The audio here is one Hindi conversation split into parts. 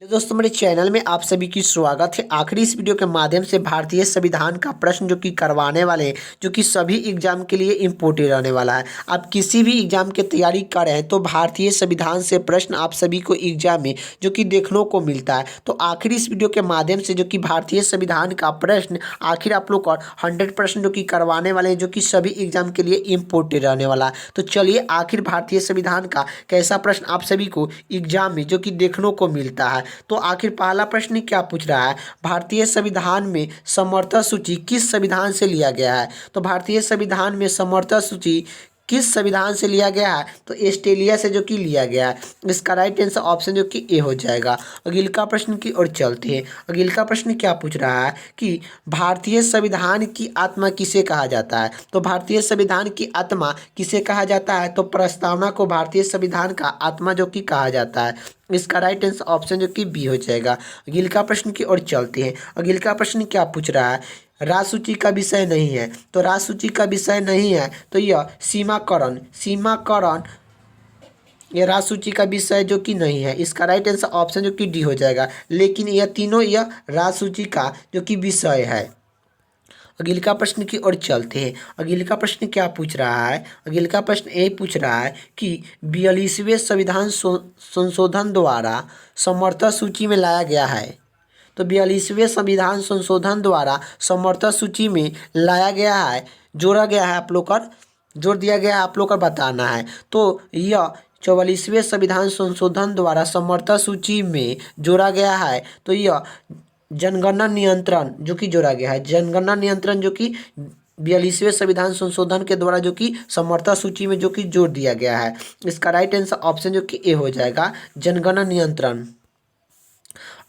तो दोस्तों मेरे चैनल में आप सभी की स्वागत है। आखिरी इस वीडियो के माध्यम से भारतीय संविधान का प्रश्न जो कि करवाने वाले हैं, जो कि सभी एग्जाम के लिए इम्पोर्टेंट रहने वाला है। आप किसी भी एग्जाम की तैयारी कर रहे हैं तो भारतीय संविधान से प्रश्न आप सभी को एग्जाम में जो कि देखने को मिलता है। तो आखिर इस वीडियो के माध्यम से जो कि भारतीय संविधान का प्रश्न आखिर आप लोग का 100% जो कि करवाने वाले हैं, जो कि सभी एग्जाम के लिए इम्पोर्टेंट रहने वाला है। तो चलिए आखिर भारतीय संविधान का कैसा प्रश्न आप सभी को एग्जाम में जो कि देखने को मिलता है। तो आखिर पहला प्रश्न क्या पूछ रहा है, भारतीय संविधान में समर्था सूची किस संविधान से लिया गया है। तो भारतीय संविधान में समर्था सूची किस संविधान से लिया गया है, तो ऑस्ट्रेलिया से जो कि लिया गया है। इसका राइट आंसर ऑप्शन जो कि ए हो जाएगा। अगले का प्रश्न की ओर चलते हैं। अगले का प्रश्न क्या पूछ रहा है कि भारतीय संविधान की आत्मा किसे कहा जाता है। तो भारतीय संविधान की आत्मा किसे कहा जाता है, तो प्रस्तावना को भारतीय संविधान का आत्मा जो कि कहा जाता है। इसका राइट आंसर ऑप्शन जो कि बी हो जाएगा। अगले का प्रश्न की ओर चलते हैं। अगले का प्रश्न क्या पूछ रहा है, राजसूची का विषय नहीं है। तो राजसूची का विषय नहीं है तो यह सीमाकरण यह राजसूची का विषय जो कि नहीं है। इसका राइट आंसर ऑप्शन जो कि डी हो जाएगा। लेकिन यह तीनों यह राजसूची का जो कि विषय है। अगले का प्रश्न की ओर चलते हैं। अगले का प्रश्न क्या पूछ रहा है, अगले का प्रश्न ये पूछ रहा है कि 42वें संविधान संशोधन द्वारा समर्था सूची में लाया गया है। तो 42वें संविधान संशोधन द्वारा समर्था सूची में लाया गया है, जोड़ा गया है, आप लोग का जोड़ दिया गया है, आप लोग का बताना है। तो यह 44वें संविधान संशोधन द्वारा समर्था सूची में जोड़ा गया है। तो यह जनगणना नियंत्रण जो कि जोड़ा गया है, जनगणना नियंत्रण जो कि 42वें संविधान संशोधन के द्वारा जो कि समर्था सूची में जो कि जोड़ दिया गया है। इसका राइट आंसर ऑप्शन जो कि ए हो जाएगा, जनगणना नियंत्रण।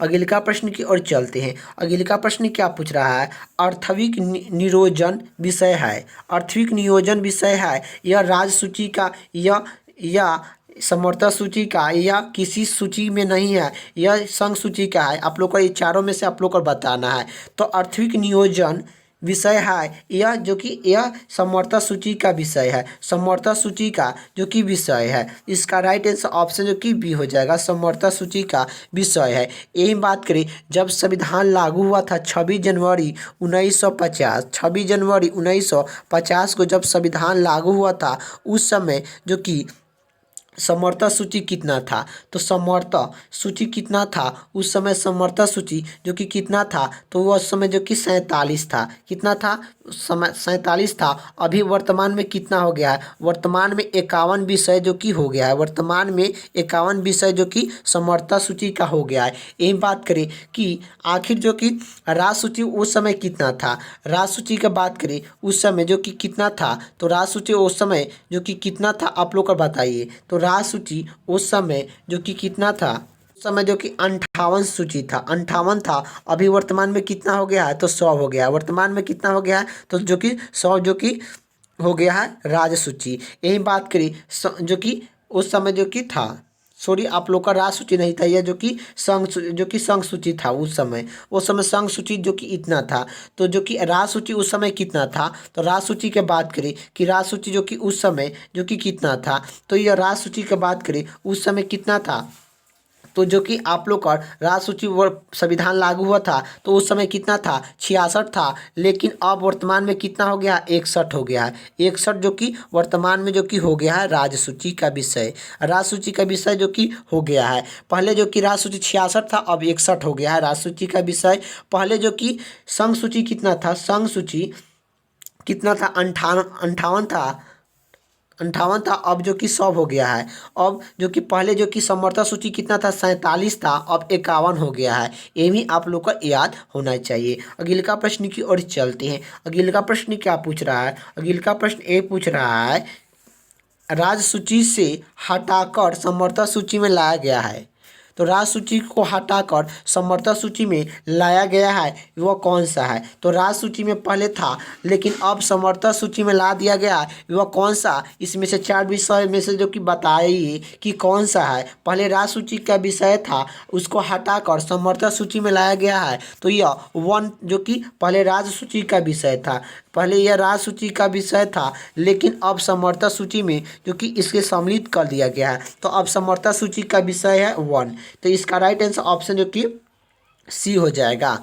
अगले का प्रश्न की ओर चलते हैं। अगले का प्रश्न क्या पूछ रहा है, आर्थिक नियोजन विषय है। आर्थिक नियोजन विषय है, यह राज्य सूची का या समर्था सूची का या किसी सूची में नहीं है, यह संघ सूची का है। आप लोग को ये चारों में से आप लोग को बताना है। तो आर्थिक नियोजन विषय है यह जो कि यह समर्था सूची का विषय है, समर्था सूची का जो कि विषय है। इसका राइट आंसर ऑप्शन जो कि बी हो जाएगा, समर्था सूची का विषय है। यही बात करें, जब संविधान लागू हुआ था 26 जनवरी 1950, 26 जनवरी 1950 को जब संविधान लागू हुआ था, उस समय जो कि समर्था सूची कितना था। तो समर्था सूची कितना था उस समय, समर्था सूची जो कि कितना था, तो वह समय जो कि 47 था। कितना था, समय 47 था। अभी वर्तमान में कितना हो गया है, वर्तमान में 51 विषय जो कि हो गया है। वर्तमान में 51 विषय जो कि समर्था सूची का हो गया है। यही बात करें कि आखिर जो कि राज सूची उस समय कितना था, राज सूची की बात करें उस समय जो कि कितना था, तो राज सूची उस समय जो कि कितना था आप लोग का बताइए। तो राज सूची उस समय जो कि कितना था, उस समय जो कि 58 सूची था, 58 था। अभी वर्तमान में कितना हो गया है, तो 100 हो गया है। वर्तमान में कितना हो गया है, तो जो कि 100 जो कि हो गया है राज सूची। यही बात करी जो कि उस समय जो कि था, सॉरी आप लोग का राज सूची नहीं था, यह जो कि संघ सूची था। उस समय संघ सूची जो कि इतना था। तो जो कि राज सूची उस समय कितना था, तो राज सूची की बात करें कि राज सूची जो कि उस समय जो कि कितना था, तो यह राज सूची की बात करें उस समय कितना था, तो जो कि आप लोग का राज सूची संविधान लागू हुआ था तो उस समय कितना था, 66 था। लेकिन अब वर्तमान में कितना हो गया, 61 हो गया है। 61 जो कि वर्तमान में जो कि हो गया है राज सूची का विषय, राज सूची का विषय जो कि हो गया है। पहले जो कि राज सूची 66 था, अब 61 हो गया है राज सूची का विषय। पहले जो कि संघ सूची कितना था, संघ सूची कितना था, 58 था, 58 था। अब जो कि 100 हो गया है। अब जो कि पहले जो कि समर्था सूची कितना था, 47 था, अब 51 हो गया है। ये भी आप लोग का याद होना चाहिए। अगले का प्रश्न की ओर चलते हैं। अगले का प्रश्न क्या पूछ रहा है, अगले का प्रश्न ये पूछ रहा है, राज सूची से हटाकर समर्था सूची में लाया गया है। तो राज सूची को हटाकर समर्था सूची में लाया गया है, वह कौन सा है। तो राज सूची में पहले था लेकिन अब समर्था सूची में ला दिया गया है, वह कौन सा। इसमें से 4 विषय में से जो कि बताइए कि कौन सा है। पहले राज सूची का विषय था, उसको हटाकर समर्था सूची में लाया गया है। तो यह 1 जो कि पहले राज सूची का विषय था, पहले यह राज सूची का विषय था, लेकिन अब समर्था सूची में जो कि इसके सम्मिलित कर दिया गया है। तो अब समर्था सूची का विषय है 1। तो इसका राइट आंसर ऑप्शन जो कि सी हो जाएगा।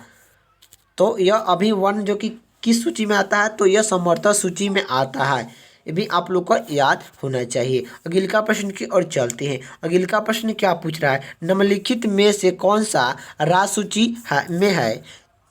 तो यह अभी वन जो कि किस सूची में आता है, तो यह समवर्ती सूची में आता है। ये भी आप लोग को याद होना चाहिए। अगले का प्रश्न की ओर चलते हैं। अगले का प्रश्न क्या पूछ रहा है, निम्नलिखित में से कौन सा राजसूची में है।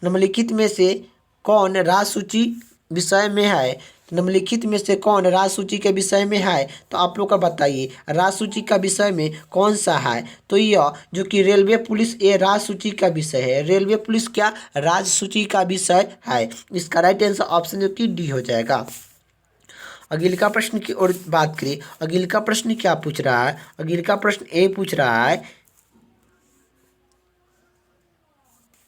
निम्नलिखित में से कौन राजसूची विषय में है। निम्नलिखित में से कौन राजसूची के विषय में है, तो आप लोग का बताइए राजसूची का विषय में कौन सा है। तो यह जो कि रेलवे पुलिस ये राजसूची का विषय है। रेलवे पुलिस क्या राजसूची का विषय है। इसका राइट आंसर ऑप्शन जो कि डी हो जाएगा। अगले का प्रश्न की ओर बात करें। अगले का प्रश्न क्या पूछ रहा है, अगले का प्रश्न ए पूछ रहा है,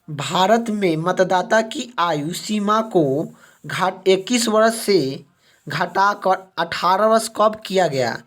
भारत में मतदाता की आयु सीमा को 21 वर्ष से घटाकर 18 वर्ष कब किया गया।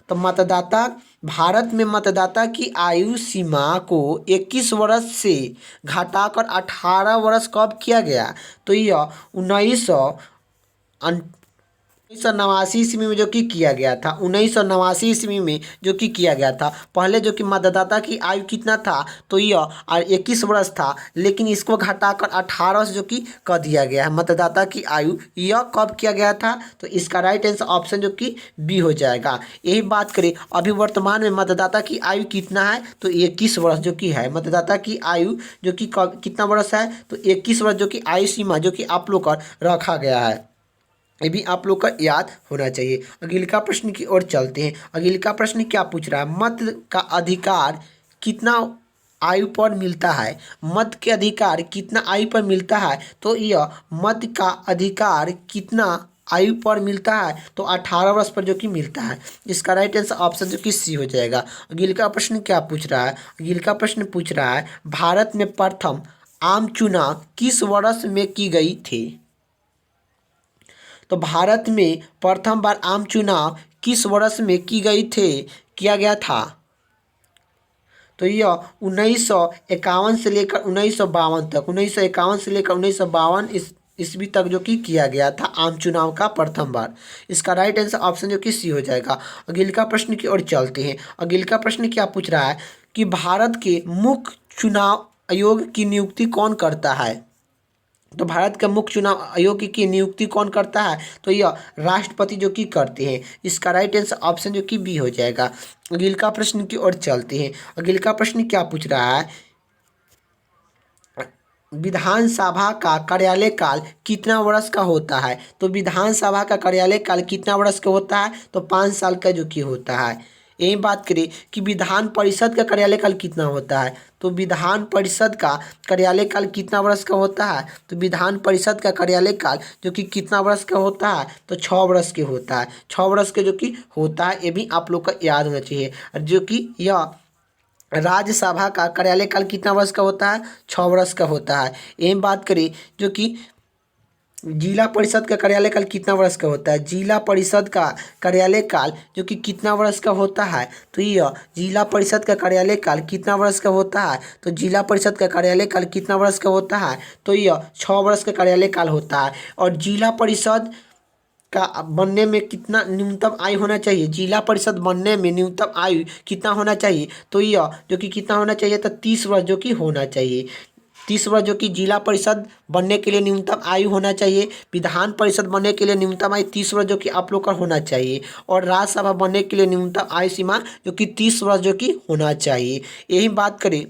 तो भारत में मतदाता की आयु सीमा को 21 वर्ष से घटाकर 18 वर्ष कब किया गया। तो यह 1989 ईस्वी में जो कि किया गया था। 1989 ईस्वी में जो कि किया गया था। पहले जो कि मतदाता की आयु कितना था, तो यह 21 वर्ष था, लेकिन इसको घटाकर 18 वर्ष जो कि कर दिया गया है। मतदाता की आयु यह कब किया गया था, तो इसका राइट आंसर ऑप्शन जो कि बी हो जाएगा। यही बात करें अभी वर्तमान में मतदाता की आयु कितना है, तो 21 वर्ष जो कि है। मतदाता की आयु जो कि कितना वर्ष है, तो 21 वर्ष जो कि आयु सीमा जो कि आप लोग का रखा गया है। ये भी आप लोग का याद होना चाहिए। अगले का प्रश्न की ओर चलते हैं। अगले का प्रश्न क्या पूछ रहा है, मत का अधिकार कितना आयु पर मिलता है। मत के अधिकार कितना आयु पर मिलता है, तो यह मत का अधिकार कितना आयु पर मिलता है, तो 18 वर्ष पर जो कि मिलता है। इसका राइट आंसर ऑप्शन जो कि सी हो जाएगा। अगले का प्रश्न क्या पूछ रहा है, अगले का प्रश्न पूछ रहा है, भारत में प्रथम आम चुनाव किस वर्ष में की गई थी। तो भारत में प्रथम बार आम चुनाव किस वर्ष में किया गया था। तो यह 1951 से लेकर 1952 तक, 1951 से लेकर 1952 ईस्वी तक जो कि किया गया था आम चुनाव का प्रथम बार। इसका राइट आंसर ऑप्शन जो कि सी हो जाएगा। अगले का प्रश्न की ओर चलते हैं। अगले का प्रश्न क्या पूछ रहा है कि भारत के मुख्य चुनाव आयोग की नियुक्ति कौन करता है। तो भारत का मुख्य चुनाव आयोग की नियुक्ति कौन करता है, तो यह राष्ट्रपति जो कि करते हैं। इसका राइट आंसर ऑप्शन जो कि बी हो जाएगा। अगले का प्रश्न की ओर चलते हैं। अगले का प्रश्न क्या पूछ रहा है, विधानसभा का कार्यालय काल कितना वर्ष का होता है। तो विधानसभा का कार्यालय काल कितना वर्ष का होता है, तो 5 साल का जो कि होता है। यही बात करें कि विधान परिषद का कार्यालय काल कितना होता है, तो विधान परिषद का कार्यालय काल कितना वर्ष का होता है, तो विधान परिषद का कार्यालय काल जो कि कितना वर्ष का होता है, तो 6 वर्ष के होता है। 6 वर्ष के जो कि होता है, ये भी आप लोग का याद होना चाहिए। जो कि यह राज्यसभा का कार्यालय काल कितना वर्ष का होता है, 6 वर्ष का होता है। यही बात करें जो कि जिला परिषद का कार्यालय काल कितना वर्ष का होता है। जिला परिषद का कार्यालय काल जो कि कितना वर्ष का होता है, तो यह जिला परिषद का कार्यालय काल कितना वर्ष का होता है, तो जिला परिषद का कार्यालय काल कितना वर्ष का होता है, तो यह 6 वर्ष का कार्यालय काल होता है। और जिला परिषद का बनने में कितना न्यूनतम आयु होना चाहिए, जिला परिषद बनने में न्यूनतम आयु कितना होना चाहिए, तो यह जो कि कितना होना चाहिए, तो 30 वर्ष जो कि होना चाहिए। 30 वर्ष जो कि जिला परिषद बनने के लिए न्यूनतम आयु होना चाहिए। विधान परिषद बनने के लिए न्यूनतम आयु 30 वर्ष जो कि आप लोग का होना चाहिए। और राज्यसभा बनने के लिए न्यूनतम आयु सीमा जो कि 30 वर्ष जो कि होना चाहिए। यही बात करें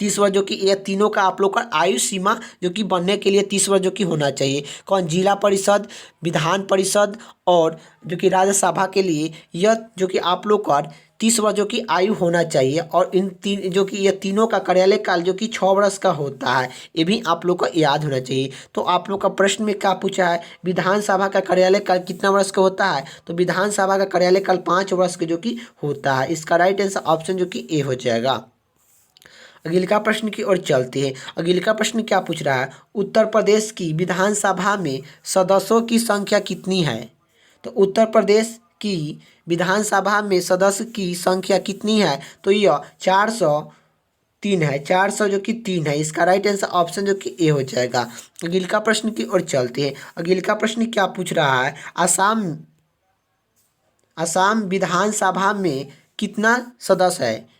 30 वर्ष जो कि यह तीनों का आप लोग का आयु सीमा जो कि बनने के लिए 30 वर्ष जो कि होना चाहिए। कौन, जिला परिषद, विधान परिषद और जो कि राज्यसभा के लिए यह जो कि आप लोग का 30 वर्ष जो कि आयु होना चाहिए। और इन तीन जो कि यह तीनों का कार्यालय काल जो कि 6 वर्ष का होता है, ये भी आप लोग को याद होना चाहिए। तो आप लोग का प्रश्न में क्या पूछा है, विधानसभा का कार्यालय काल कितना वर्ष का होता है, तो विधानसभा का कार्यालय काल 5 वर्ष का जो कि होता है। इसका राइट आंसर ऑप्शन जो कि ए हो जाएगा। अगले का प्रश्न की ओर चलते हैं। अगले का प्रश्न क्या पूछ रहा है, उत्तर प्रदेश की विधानसभा में सदस्यों की संख्या कितनी है। तो उत्तर प्रदेश की विधानसभा में सदस्य की संख्या कितनी है, तो यह 403 है। 400 जो कि 3 है। इसका राइट आंसर ऑप्शन जो कि ए हो जाएगा। अगले का प्रश्न की ओर चलते हैं। अगले का प्रश्न क्या पूछ रहा है, असम विधानसभा में कितना सदस्य है।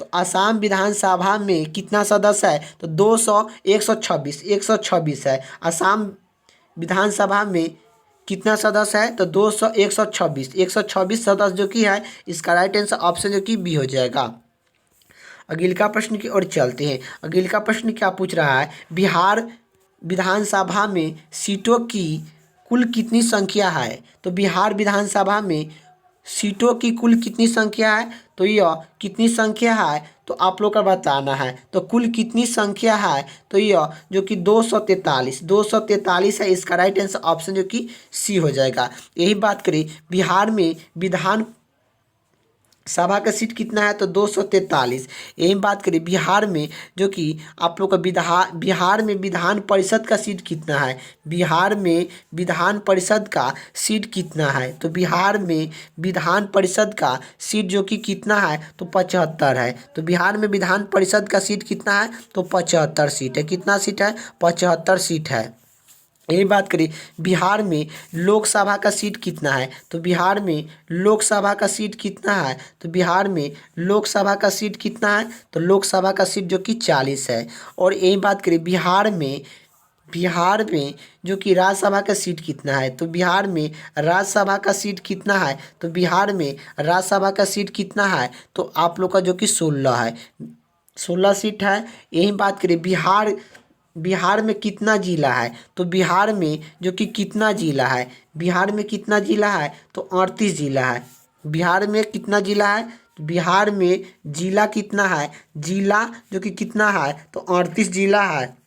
तो असम विधानसभा में कितना सदस्य है? तो 200, 126, 126 है। असम विधानसभा में कितना सदस्य है? तो 200, 126, 126 सदस्य जो कि है, इसका राइट आंसर ऑप्शन जो कि बी हो जाएगा। अगला प्रश्न की ओर चलते हैं। अगला प्रश्न क्या पूछ रहा है? बिहार विधानसभा में सीटों की कुल कितनी संख्या है? तो बिहार विधानसभा में सीटों की कुल कितनी संख्या है? तो यह कितनी संख्या है तो आप लोग का बताना है। तो कुल कितनी संख्या है? तो यह जो कि 243, 243 है। इसका राइट आंसर ऑप्शन जो कि सी हो जाएगा। यही बात करें बिहार में विधान सभा का सीट कितना है? तो 243। यही बात करें बिहार में जो कि आप लोग का बिहार में विधान परिषद का सीट कितना है? बिहार में विधान परिषद का सीट कितना है? तो बिहार में विधान परिषद का सीट जो कि कितना है? तो 75 है। तो बिहार में विधान परिषद का सीट कितना है? तो 75 सीट है। कितना सीट है? 75 सीट है। यही बात करें बिहार में लोकसभा का सीट कितना है? तो बिहार में लोकसभा का सीट कितना है? तो बिहार में लोकसभा का सीट कितना है? तो लोकसभा का सीट जो कि 40 है। और यही बात करें बिहार में जो कि राज्यसभा का सीट कितना है? तो बिहार में राज्यसभा का सीट कितना है? तो बिहार में राज्यसभा का सीट कितना है? तो आप लोग का जो कि 16 है, 16 सीट है। यही बात करें बिहार में कितना जिला है? तो बिहार में जो कि कितना जिला है? बिहार में कितना जिला है? तो 38 जिला है। बिहार में कितना जिला है? तो बिहार में जिला कितना है? जिला जो कि कितना है? तो 38 जिला है।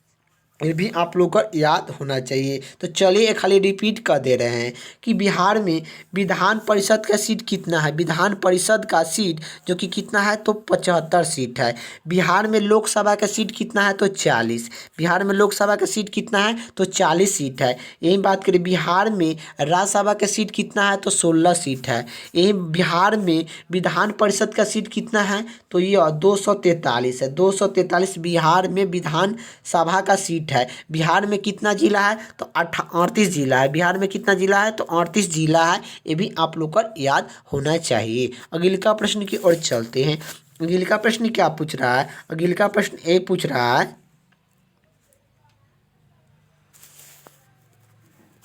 ये भी आप लोग को याद होना चाहिए। तो चलिए खाली रिपीट कर दे रहे हैं कि बिहार में विधान परिषद का सीट कितना है? विधान परिषद का सीट जो कि कितना है? तो 75 सीट है। बिहार में लोकसभा का सीट कितना है? तो 40। बिहार में लोकसभा का सीट कितना है? तो 40 सीट है। यही बात करें बिहार में राज्यसभा का सीट कितना है? तो 16 सीट है। यही बिहार में विधान परिषद का सीट कितना है? तो यह 243 है। 243 बिहार में विधान सभा का सीट है। बिहार में कितना जिला है? तो 38 जिला है। बिहार में कितना जिला है? तो 38 जिला है। ये भी आप लोग को याद होना चाहिए। अगला प्रश्न की ओर चलते हैं। अगला प्रश्न क्या पूछ रहा है? अगला प्रश्न ए पूछ रहा है,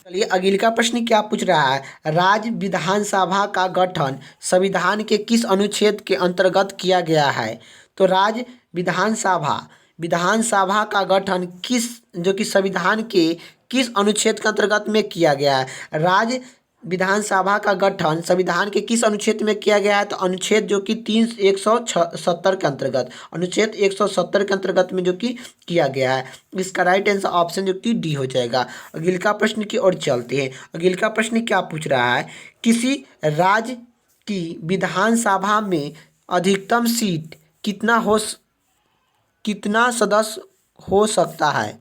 चलिए अगला प्रश्न क्या पूछ रहा है? राज्य विधानसभा का गठन संविधान के किस अनुच्छेद के अंतर्गत किया गया है? तो राज्य विधानसभा का गठन किस जो कि संविधान के किस अनुच्छेद के अंतर्गत में किया गया है? राज्य विधानसभा का गठन संविधान के किस अनुच्छेद में किया गया है? तो अनुच्छेद जो कि 170 के अंतर्गत, अनुच्छेद 170 के अंतर्गत में जो कि किया गया है। इसका राइट आंसर ऑप्शन जो कि डी हो जाएगा। अगला प्रश्न की ओर चलते हैं। अगला प्रश्न क्या पूछ रहा है? किसी राज्य की विधानसभा में अधिकतम सीट कितना सदस्य हो सकता है?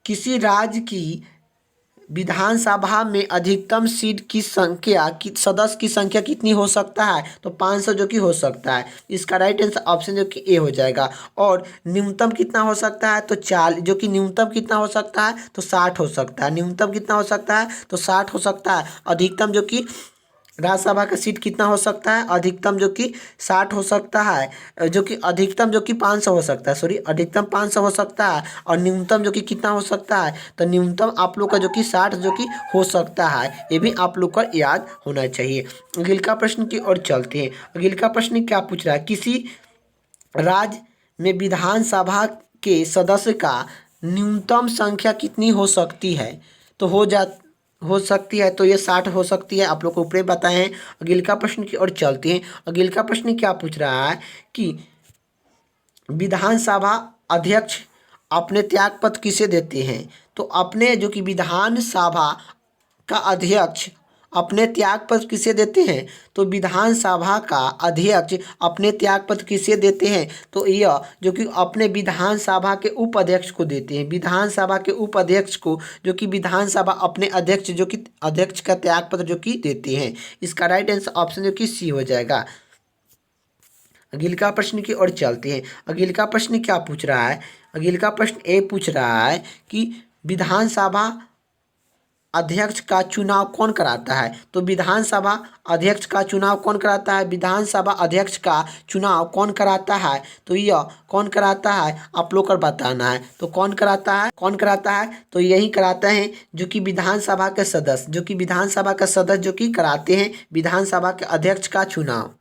किसी राज्य की विधानसभा में अधिकतम सीट की संख्या सदस्य की संख्या कितनी हो सकता है? तो 500 जो कि हो सकता है। इसका राइट आंसर ऑप्शन जो कि ए हो जाएगा। और न्यूनतम कितना हो सकता है? तो 40, जो कि न्यूनतम कितना हो सकता है? तो 60 हो सकता है। न्यूनतम कितना हो सकता है? तो 60 हो सकता है। अधिकतम जो कि राज्यसभा का सीट कितना हो सकता है? अधिकतम जो कि 60 हो सकता है, जो कि अधिकतम जो कि 500 हो सकता है, सॉरी अधिकतम 500 हो सकता है। और न्यूनतम जो कि कितना हो सकता है? तो न्यूनतम आप लोग का जो कि 60 जो कि हो सकता है। ये भी आप लोग को याद होना चाहिए। अगला प्रश्न की ओर चलते हैं। अगला प्रश्न क्या पूछ रहा है? किसी राज्य में विधानसभा के सदस्य का न्यूनतम संख्या कितनी हो सकती है? तो हो सकती है, तो ये 60 हो सकती है। आप लोग को ऊपर बताए हैं। अगला प्रश्न की ओर चलते हैं। अगला प्रश्न क्या पूछ रहा है कि विधानसभा अध्यक्ष अपने त्यागपत्र किसे देते हैं? तो अपने जो कि विधानसभा का अध्यक्ष अपने त्यागपत्र किसे देते हैं? तो विधानसभा का अध्यक्ष अपने त्यागपत्र किसे देते हैं? तो यह जो कि अपने विधानसभा के उपाध्यक्ष को देते हैं। विधानसभा के उपाध्यक्ष को जो कि विधानसभा अपने अध्यक्ष जो कि अध्यक्ष का त्यागपत्र जो कि देते हैं। इसका राइट आंसर ऑप्शन जो कि सी हो जाएगा। अगला प्रश्न की ओर चलते हैं। अगला प्रश्न क्या पूछ रहा है? अगला प्रश्न ए पूछ रहा है कि विधानसभा अध्यक्ष का चुनाव कौन कराता है? तो विधानसभा अध्यक्ष का चुनाव कौन कराता है? विधानसभा अध्यक्ष का चुनाव कौन कराता है? तो यह कौन कराता है आप लोग को बताना है। तो कौन कराता है? कौन कराता है? तो यही कराते हैं जो कि विधानसभा के सदस्य, जो कि विधानसभा का सदस्य जो कि कराते हैं विधानसभा के अध्यक्ष का चुनाव।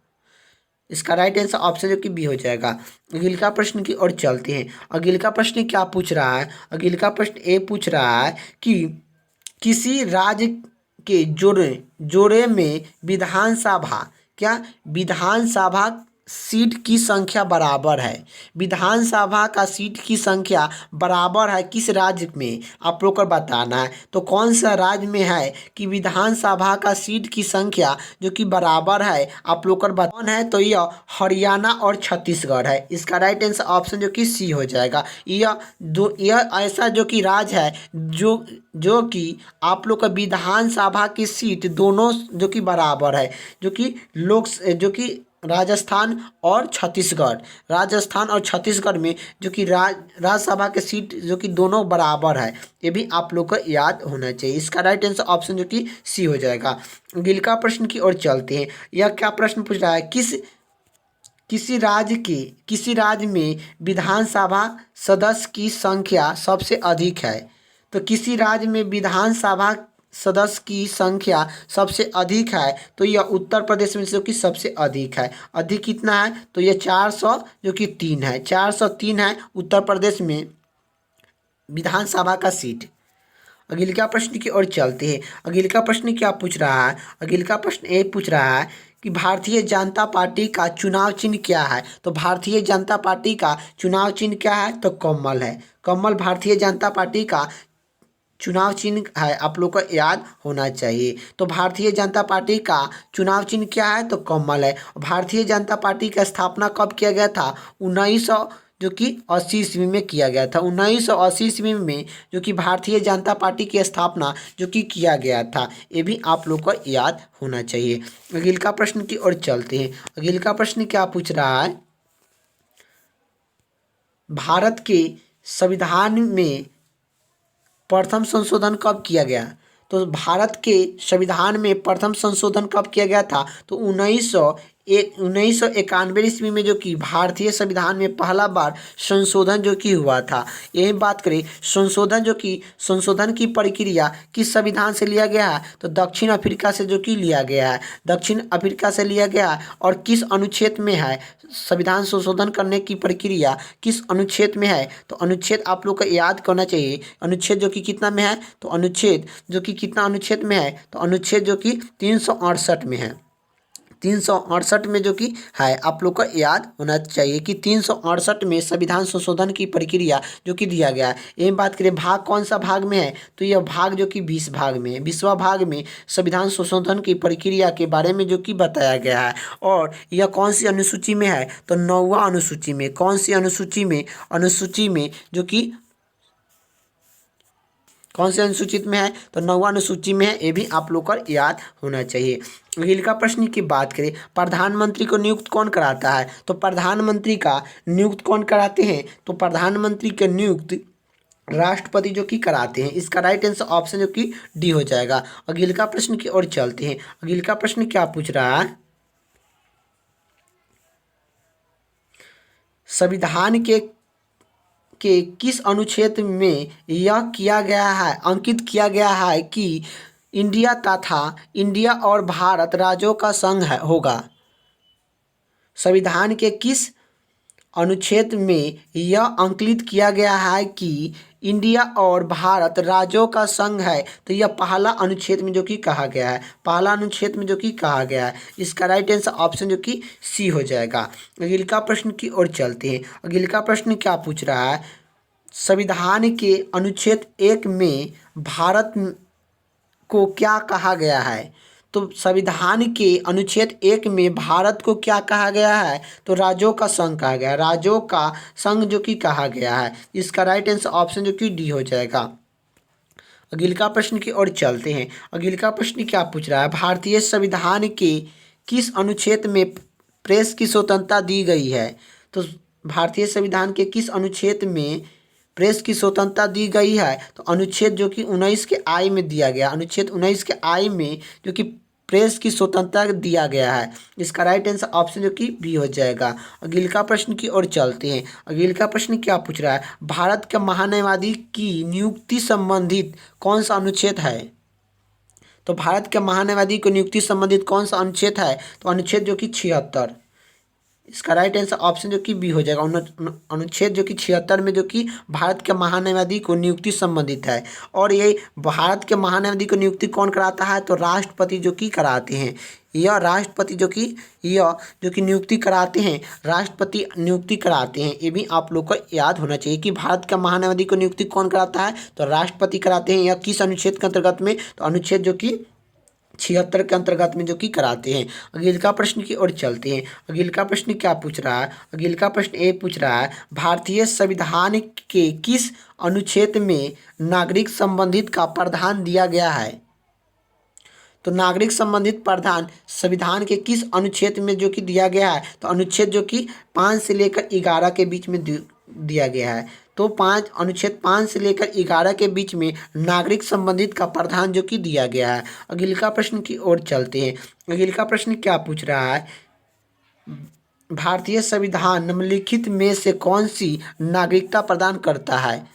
इसका राइट आंसर ऑप्शन जो कि बी हो जाएगा। अगले का प्रश्न की ओर चलते हैं। अगले का प्रश्न क्या पूछ रहा है? अगले का प्रश्न ए पूछ रहा है कि किसी राज्य के जोड़े जोड़े में विधानसभा क्या विधानसभा सीट की संख्या बराबर है। विधानसभा का सीट की संख्या बराबर है किस राज्य में आप लोग को बताना है। तो कौन सा राज्य में है कि विधानसभा का सीट की संख्या जो कि बराबर है आप लोग को बताना है। तो यह हरियाणा और छत्तीसगढ़ है। इसका राइट आंसर ऑप्शन जो कि सी हो जाएगा। यह ऐसा जो कि राज्य है जो कि आप लोग का विधानसभा की सीट दोनों जो कि बराबर है, जो कि राजस्थान और छत्तीसगढ़ में जो कि राज्यसभा के सीट जो कि दोनों बराबर है। ये भी आप लोग को याद होना चाहिए। इसका राइट आंसर ऑप्शन जो कि सी हो जाएगा। अगले का प्रश्न की ओर चलते हैं। यह क्या प्रश्न पूछ रहा है? किसी राज्य में विधानसभा सदस्य की संख्या सबसे अधिक है। तो किसी राज्य में विधानसभा सदस्य की संख्या सबसे अधिक है तो यह उत्तर प्रदेश में जो कि सबसे अधिक है। अधिक कितना है? तो यह 400 जो कि 3 है। 403 है उत्तर प्रदेश में विधानसभा का सीट। अगले का प्रश्न की ओर चलते हैं। अगले का प्रश्न क्या पूछ रहा है? अगले का प्रश्न ये पूछ रहा है कि भारतीय जनता पार्टी का चुनाव चिन्ह क्या है। तो भारतीय जनता पार्टी का चुनाव चिन्ह क्या है? तो कमल है। कमल भारतीय जनता पार्टी का चुनाव चिन्ह है। आप लोग को याद होना चाहिए। तो भारतीय जनता पार्टी का चुनाव चिन्ह क्या है? तो कमल है। भारतीय जनता पार्टी का स्थापना कब किया गया था? 1980 जो कि 80 ईस्वी में किया गया था। 1980 ईस्वी में जो कि भारतीय जनता पार्टी की स्थापना जो कि किया गया था। ये भी आप लोग को याद होना चाहिए। अगले का प्रश्न की ओर चलते हैं। अगले का प्रश्न क्या पूछ रहा है? भारत के संविधान में प्रथम संशोधन कब किया गया? तो भारत के संविधान में प्रथम संशोधन कब किया गया था? तो 1991 ईस्वी में जो कि भारतीय संविधान में पहला बार संशोधन जो कि हुआ था। यही बात करें संशोधन की प्रक्रिया किस संविधान से लिया गया है? तो दक्षिण अफ्रीका से जो कि लिया गया है। दक्षिण अफ्रीका से लिया गया है। और किस अनुच्छेद में है संविधान संशोधन करने की प्रक्रिया किस अनुच्छेद में है? तो अनुच्छेद आप लोग को याद करना चाहिए। अनुच्छेद जो कि कितना में है? तो अनुच्छेद जो कि कितना अनुच्छेद में है? तो अनुच्छेद जो कि 368 में है। 368 में जो कि है आप लोग को याद होना चाहिए कि 368 में संविधान संशोधन की प्रक्रिया जो कि दिया गया है। यही बात करें भाग कौन सा भाग में है? तो यह भाग जो कि 20 भाग में है। 20वां भाग में संविधान संशोधन की प्रक्रिया के बारे में जो कि बताया गया है। और यह कौन सी अनुसूची में है? तो 9वां अनुसूची में। कौन सी अनुसूची में? अनुसूची में जो कि कौन से अनुसूचित में है? तो 9वां अनुसूची में है। ये भी आप लोग को याद होना चाहिए। अगले का प्रश्न की बात करें प्रधानमंत्री को नियुक्त कौन कराता है? तो प्रधानमंत्री का नियुक्त कौन कराते हैं? तो प्रधानमंत्री के नियुक्त राष्ट्रपति जो कि कराते हैं। इसका राइट आंसर ऑप्शन जो कि डी हो जाएगा। अगले का प्रश्न की ओर चलते हैं। अगले का प्रश्न क्या पूछ रहा है? संविधान के किस अनुच्छेद में यह किया गया है अंकित किया गया है कि इंडिया और भारत राज्यों का संघ होगा? संविधान के किस अनुच्छेद में यह अंकित किया गया है कि इंडिया और भारत राज्यों का संघ है? तो यह पहला अनुच्छेद में जो कि कहा गया है। पहला अनुच्छेद में जो कि कहा गया है। इसका राइट आंसर ऑप्शन जो कि सी हो जाएगा। अगले का प्रश्न की ओर चलते हैं। अगले का प्रश्न क्या पूछ रहा है? संविधान के अनुच्छेद 1 में भारत को क्या कहा गया है? तो संविधान के अनुच्छेद 1 में भारत को क्या कहा गया है? तो राज्यों का संघ कहा गया है। राज्यों का संघ जो कि कहा गया है। इसका राइट आंसर ऑप्शन जो कि डी हो जाएगा। अगले का प्रश्न की ओर चलते हैं। अगले का प्रश्न क्या पूछ रहा है? भारतीय संविधान के किस अनुच्छेद में प्रेस की स्वतंत्रता दी गई है? तो भारतीय संविधान के किस अनुच्छेद में प्रेस की स्वतंत्रता दी गई है, तो अनुच्छेद जो कि 19 के आई में दिया गया, अनुच्छेद 19 के आई में जो कि प्रेस की स्वतंत्रता दिया गया है। इसका राइट आंसर ऑप्शन जो कि बी हो जाएगा। अगले का प्रश्न की ओर चलते हैं। अगले का प्रश्न क्या पूछ रहा है, भारत के महान्यायवादी की नियुक्ति संबंधित कौन सा अनुच्छेद है। तो भारत के महान्यायवादी को नियुक्ति संबंधित कौन सा अनुच्छेद है, तो अनुच्छेद जो कि 76। इसका राइट आंसर ऑप्शन जो कि बी हो जाएगा। अनुच्छेद जो कि 76 में जो कि भारत के महान्यायवादी को नियुक्ति संबंधित है। और ये भारत के महान्यायवादी को नियुक्ति कौन कराता है, तो राष्ट्रपति जो कि कराते हैं। यह राष्ट्रपति जो कि नियुक्ति कराते हैं, राष्ट्रपति नियुक्ति कराते हैं। ये भी आप लोग को याद होना चाहिए कि भारत के महान्यायवादी को नियुक्ति कौन कराता है, तो राष्ट्रपति कराते हैं। यह किस अनुच्छेद के अंतर्गत में, तो अनुच्छेद जो कि 76 के अंतर्गत में जो कि कराते हैं। अगले का प्रश्न की ओर चलते हैं। अगले का प्रश्न क्या पूछ रहा है, अगले का प्रश्न ये पूछ रहा है, भारतीय संविधान के किस अनुच्छेद में नागरिक संबंधित का प्रावधान दिया गया है। तो नागरिक संबंधित प्रावधान संविधान के किस अनुच्छेद में जो कि दिया गया है, तो अनुच्छेद जो कि 5 से लेकर 11 के बीच में दिया गया है। तो अनुच्छेद 5 से लेकर 11 के बीच में नागरिक संबंधित का प्रावधान जो कि दिया गया है। अगले का प्रश्न की ओर चलते हैं। अगले का प्रश्न क्या पूछ रहा है, भारतीय संविधान निम्नलिखित में से कौन सी नागरिकता प्रदान करता है।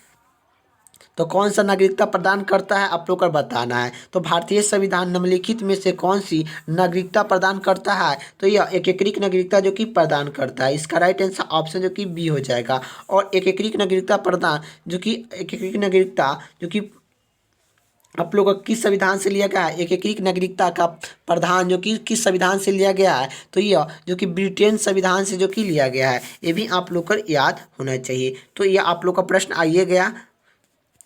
तो कौन सा नागरिकता प्रदान करता है आप लोग को बताना है। तो भारतीय संविधान निम्नलिखित में से कौन सी नागरिकता प्रदान करता है, तो यह एकीकृत नागरिकता जो कि प्रदान करता है। इसका राइट आंसर ऑप्शन जो कि बी हो जाएगा। और एकीकृत नागरिकता प्रदान जो कि एकीकृत नागरिकता जो कि आप लोगों को किस संविधान से लिया गया है, एकीकृत नागरिकता का प्रावधान जो कि किस संविधान से लिया गया है, तो यह जो कि ब्रिटेन संविधान से जो कि लिया गया है। ये भी आप लोग को याद होना चाहिए। तो यह आप लोग का प्रश्न आइए गया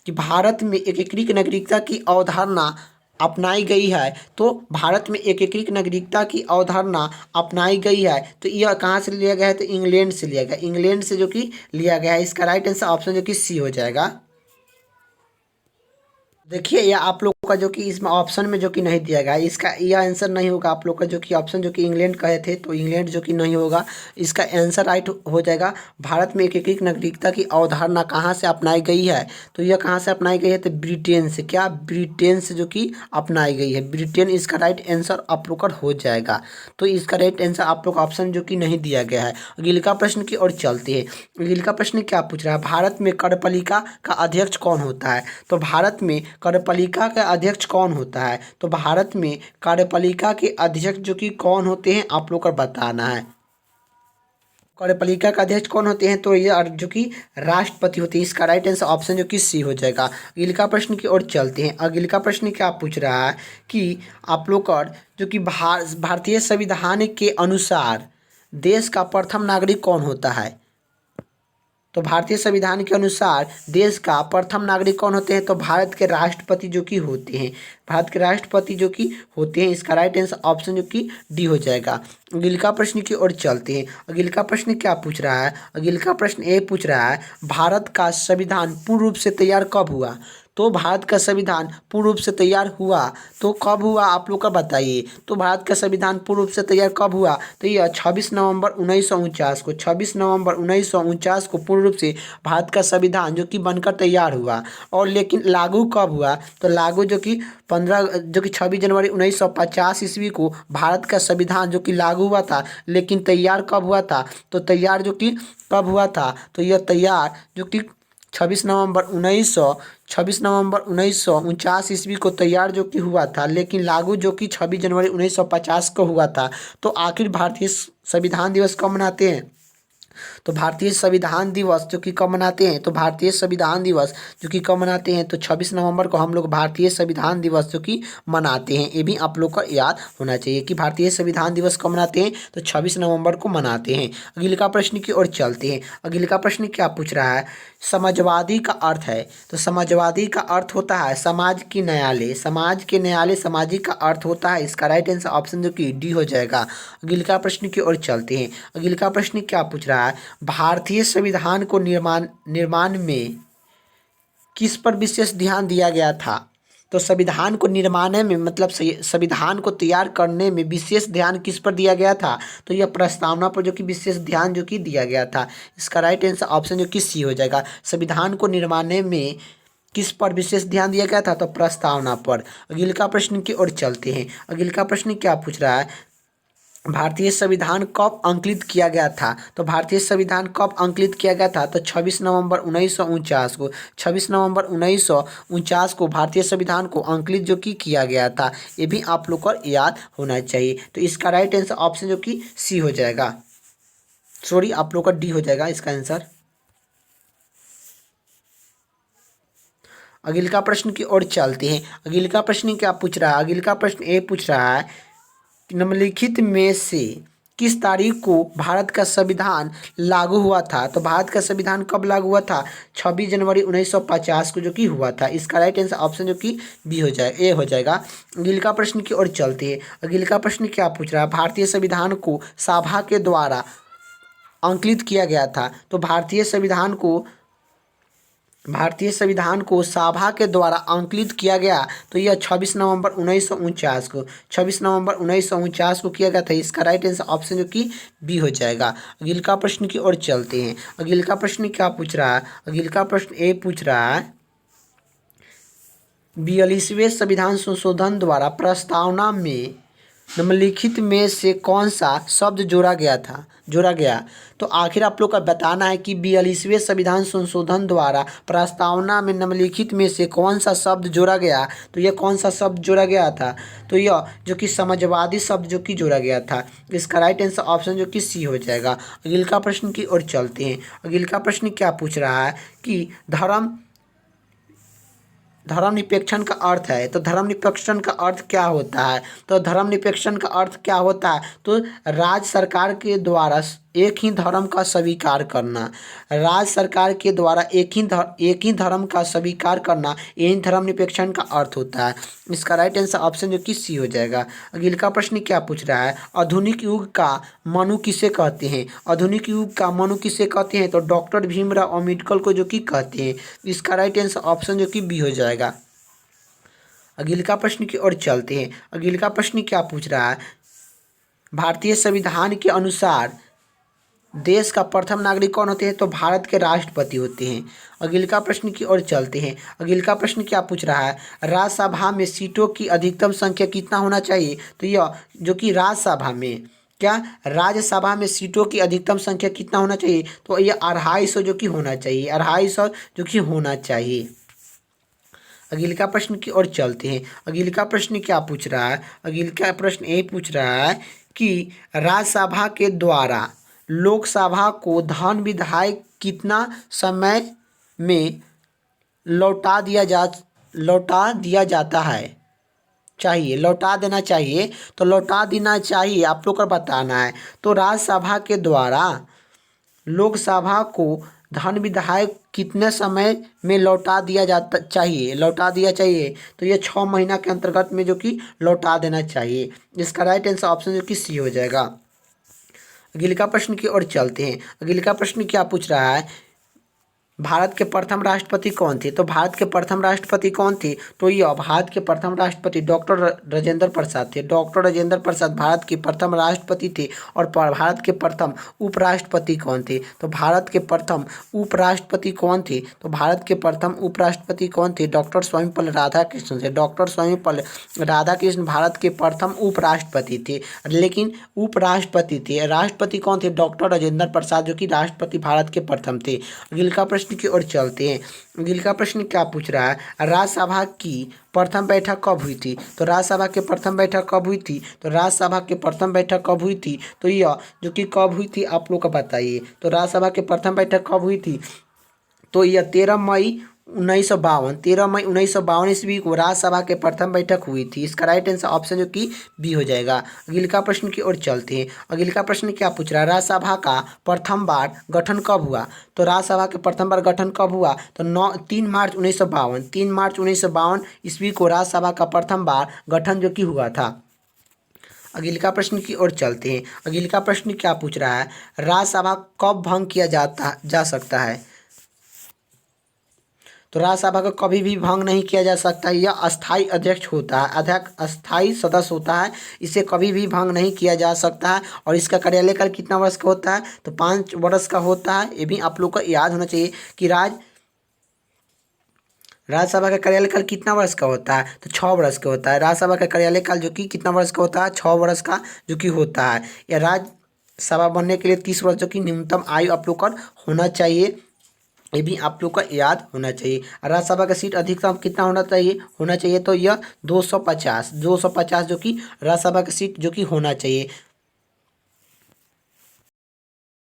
कि भारत में एकीकृत नागरिकता की अवधारणा अपनाई गई है। तो भारत में एकीकृत नागरिकता की अवधारणा अपनाई गई है, तो यह कहाँ से लिया गया है, तो इंग्लैंड से लिया गया, इंग्लैंड से जो कि लिया गया है। इसका राइट आंसर ऑप्शन जो कि सी हो जाएगा। देखिए यह आप लोग का जो कि इसमें ऑप्शन में जो कि नहीं दिया गया, इसका यह आंसर नहीं होगा। आप लोग का जो कि ऑप्शन जो कि इंग्लैंड कहे थे, तो इंग्लैंड जो कि नहीं होगा। इसका आंसर राइट हो जाएगा। भारत में एकीकृत नागरिकता की अवधारणा कहाँ से अपनाई गई है, तो यह कहाँ से अपनाई गई है, तो ब्रिटेन से। क्या ब्रिटेन से जो कि अपनाई गई है, ब्रिटेन। इसका राइट आंसर आप लोग का हो जाएगा। तो इसका राइट आंसर आप लोग ऑप्शन जो कि नहीं दिया गया है। अगले का प्रश्न की ओर चलते हैं। अगले का प्रश्न क्या पूछ रहा है, भारत में कार्यपालिका का अध्यक्ष कौन होता है। तो भारत में कार्यपालिका का अध्यक्ष कौन होता है, तो भारत में कार्यपालिका के अध्यक्ष जो कि कौन होते हैं आप लोग को बताना है। कार्यपालिका का अध्यक्ष कौन होते हैं, तो ये जो कि राष्ट्रपति होते हैं। इसका राइट आंसर ऑप्शन जो कि सी हो जाएगा। अगले का प्रश्न की ओर चलते हैं। अगले का प्रश्न क्या पूछ रहा है कि आप लोग का जो कि भारतीय संविधान के अनुसार देश का प्रथम नागरिक कौन होता है। तो भारतीय संविधान के अनुसार देश का प्रथम नागरिक कौन होते हैं, तो भारत के राष्ट्रपति जो कि होते हैं। भारत के राष्ट्रपति जो कि होते हैं। इसका राइट आंसर ऑप्शन जो कि डी हो जाएगा। अगले का प्रश्न की ओर चलते हैं। अगले का प्रश्न क्या पूछ रहा है, अगले का प्रश्न ये पूछ रहा है, भारत का संविधान पूर्ण रूप से तैयार कब हुआ। तो भारत का संविधान पूर्ण रूप से तैयार हुआ तो कब हुआ आप लोग का बताइए। तो भारत का संविधान पूर्ण रूप से तैयार कब हुआ, तो यह 26 नवंबर 1949 को, 26 नवंबर 1949 को पूर्ण रूप से भारत का संविधान जो कि बनकर तैयार हुआ। और लेकिन लागू कब हुआ, तो लागू जो कि 26 जनवरी 1950 ईस्वी को भारत का संविधान जो कि लागू हुआ था। लेकिन तैयार कब हुआ था, तो तैयार जो कि कब हुआ था, तो यह तैयार जो कि 26 नवंबर 1949 ईस्वी को तैयार जो कि हुआ था। लेकिन लागू जो कि 26 जनवरी 1950 को हुआ था। तो आखिर भारतीय संविधान दिवस कब मनाते हैं, तो भारतीय संविधान दिवस जो कि कब मनाते हैं, तो भारतीय संविधान दिवस जो कि कब मनाते हैं, तो 26 नवंबर को हम लोग भारतीय संविधान दिवस जो कि मनाते हैं। ये भी आप लोग को याद होना चाहिए कि भारतीय संविधान दिवस कब मनाते हैं, तो 26 नवंबर को मनाते हैं। अगले का प्रश्न की ओर चलते हैं। अगले का प्रश्न क्या पूछ रहा है, समाजवादी का अर्थ है। तो समाजवादी का अर्थ होता है समाज की न्यायालय, समाज के न्यायालय सामाजिक का अर्थ होता है। इसका राइट आंसर ऑप्शन जो कि डी हो जाएगा। अगले का प्रश्न की ओर चलते हैं। अगले का प्रश्न क्या पूछ रहा है, भारतीय संविधान को निर्माण में किस पर विशेष ध्यान दिया गया था। तो संविधान को निर्माण में मतलब संविधान को तैयार करने में विशेष ध्यान किस पर दिया गया था? तो यह प्रस्तावना पर जो कि विशेष ध्यान जो कि दिया गया था। इसका राइट आंसर ऑप्शन जो कि सी हो जाएगा। संविधान को निर्माण में किस पर विशेष ध्यान दिया गया था? तो प्रस्तावना पर। अगले का प्रश्न की ओर चलते हैं। अगले का प्रश्न क्या पूछ रहा है? भारतीय संविधान कब अंकित किया गया था? तो भारतीय संविधान कब अंकित किया गया था? तो 26 नवंबर 1949 को। 26 नवंबर 1949 को भारतीय संविधान को अंकित जो कि किया गया था। ये भी आप लोग को याद होना चाहिए। तो इसका राइट आंसर ऑप्शन जो कि सी हो जाएगा। सॉरी, आप लोग का डी हो जाएगा इसका आंसर। अगले का प्रश्न की ओर चलते हैं। अगले का प्रश्न क्या पूछ रहा है? अगले का प्रश्न ये पूछ रहा है, निम्नलिखित में से किस तारीख को भारत का संविधान लागू हुआ था? तो भारत का संविधान कब लागू हुआ था? 26 जनवरी 1950 को जो कि हुआ था। इसका राइट आंसर ऑप्शन जो कि बी हो जाए, ए हो जाएगा। अगले का प्रश्न की ओर चलते हैं। अगले का प्रश्न क्या पूछ रहा है? भारतीय संविधान को सभा के द्वारा अंकित किया गया था। तो भारतीय संविधान को सभा के द्वारा अंकित किया गया तो यह 26 नवंबर 1949 को 26 नवंबर 1949 को किया गया था। इसका राइट आंसर ऑप्शन जो कि बी हो जाएगा। अगले का प्रश्न की ओर चलते हैं। अगले का प्रश्न क्या पूछ रहा है? अगले का प्रश्न ए पूछ रहा है, 42वें संविधान संशोधन द्वारा प्रस्तावना में निम्नलिखित में से कौन सा शब्द जोड़ा गया? तो आखिर आप लोग का बताना है कि 42वें संविधान संशोधन द्वारा प्रस्तावना में निम्नलिखित में से कौन सा शब्द जोड़ा गया। तो यह कौन सा शब्द जोड़ा गया था? तो यह जो कि समाजवादी शब्द जो कि जोड़ा गया था। इसका राइट आंसर ऑप्शन जो कि सी हो जाएगा। अगले का प्रश्न की ओर चलते हैं। अगले का प्रश्न क्या पूछ रहा है कि धर्मनिरपेक्षण का अर्थ है। तो धर्मनिरपेक्षण का अर्थ क्या होता है? तो धर्मनिरपेक्षण का अर्थ क्या होता है? तो राज्य सरकार के द्वारा एक ही धर्म का स्वीकार करना। राज्य सरकार के द्वारा एक ही धर्म का स्वीकार करना, यही धर्मनिरपेक्षण का अर्थ होता है। इसका राइट आंसर ऑप्शन जो कि सी हो जाएगा। अगले का प्रश्न क्या पूछ रहा है? आधुनिक युग का मनु किसे कहते हैं? आधुनिक युग का मनु किसे कहते हैं? तो डॉक्टर भीमराव अम्बेडकर को जो कि कहते हैं। इसका राइट आंसर ऑप्शन जो कि बी हो जाएगा। अगले का प्रश्न की ओर चलते हैं। अगले का प्रश्न क्या पूछ रहा है? भारतीय संविधान के अनुसार देश का प्रथम नागरिक कौन होते हैं? तो भारत के राष्ट्रपति होते हैं। अगले का प्रश्न की ओर चलते हैं। अगले का प्रश्न क्या पूछ रहा है? राज्यसभा में सीटों की अधिकतम संख्या कितना होना चाहिए? तो यह जो कि राज्यसभा में सीटों की अधिकतम संख्या कितना होना चाहिए? तो यह 250 जो कि होना चाहिए। 250 जो कि होना चाहिए। अगले का प्रश्न की ओर चलते हैं। अगले का प्रश्न क्या पूछ रहा है? अगले का प्रश्न ये पूछ रहा है कि राज्यसभा के द्वारा लोकसभा को धन विधायक कितना समय में लौटा देना चाहिए। तो लौटा देना चाहिए आप लोग को बताना है। तो राज्यसभा के द्वारा लोकसभा को धन विधायक कितने समय में लौटा दिया चाहिए। तो ये 6 महीना के अंतर्गत में जो कि लौटा देना चाहिए। इसका राइट आंसर ऑप्शन जो कि सी हो जाएगा। अगले का प्रश्न की ओर चलते हैं। अगले का प्रश्न क्या पूछ रहा है? भारत के प्रथम राष्ट्रपति कौन थे? तो भारत के प्रथम राष्ट्रपति कौन थे? तो यह भारत के प्रथम राष्ट्रपति डॉक्टर राजेंद्र प्रसाद थे। डॉक्टर राजेंद्र प्रसाद भारत के प्रथम राष्ट्रपति थे। और भारत के प्रथम उपराष्ट्रपति कौन थे? तो भारत के प्रथम उपराष्ट्रपति कौन थे? तो भारत के प्रथम उपराष्ट्रपति कौन थे? डॉक्टर सर्वपल्ली राधाकृष्णन थे। डॉक्टर सर्वपल्ली राधाकृष्णन भारत के प्रथम उपराष्ट्रपति थे, लेकिन उपराष्ट्रपति थे। राष्ट्रपति कौन थे? डॉक्टर राजेंद्र प्रसाद जो कि राष्ट्रपति भारत के प्रथम थे। अगले का प्रश्न की ओर चलते हैं। अगले का प्रश्न क्या पूछ रहा है? राज्यसभा की प्रथम बैठक कब हुई थी? तो राज्यसभा की प्रथम बैठक कब हुई थी? तो राज्यसभा की प्रथम बैठक कब हुई थी? तो यह जो कि कब हुई थी आप लोग को बताइए। तो राज्यसभा की प्रथम बैठक कब हुई थी? तो यह 13 मई 1952 ईस्वी को राज्यसभा के प्रथम बैठक हुई थी। इसका राइट आंसर ऑप्शन जो कि बी हो जाएगा। अगले का प्रश्न की ओर चलते हैं। अगले का प्रश्न क्या पूछ रहा है? राज्यसभा का प्रथम बार गठन कब हुआ? तो राज्यसभा के प्रथम बार गठन कब हुआ? तो 3 मार्च 1952 ईस्वी को राज्यसभा का प्रथम बार गठन जो कि हुआ था। अगले का प्रश्न की ओर चलते हैं। अगले का प्रश्न क्या पूछ रहा है? राज्यसभा कब भंग किया जा सकता है? तो राज्यसभा को कभी भी भंग नहीं किया जा सकता। यह अस्थाई अध्यक्ष होता है, अध्यक्ष अस्थाई सदस्य होता है, इसे कभी भी भंग नहीं किया जा सकता है। और इसका कार्यकाल कितना वर्ष का होता है? तो 5 वर्ष का होता है। ये भी आप लोग को याद होना चाहिए कि राज्यसभा का कार्यकाल कितना वर्ष का होता है? तो 6 वर्ष का होता है। राज्यसभा का कार्यकाल जो कि कितना वर्ष का होता है? 6 वर्ष का जो कि होता है। या राज्यसभा बनने के लिए 30 वर्ष जो कि न्यूनतम आयु आप लोग का होना चाहिए, ये भी आप लोग का याद होना चाहिए। राज्यसभा का सीट अधिकतम कितना होना चाहिए तो यह 250 जो कि राज्यसभा का सीट जो कि होना चाहिए।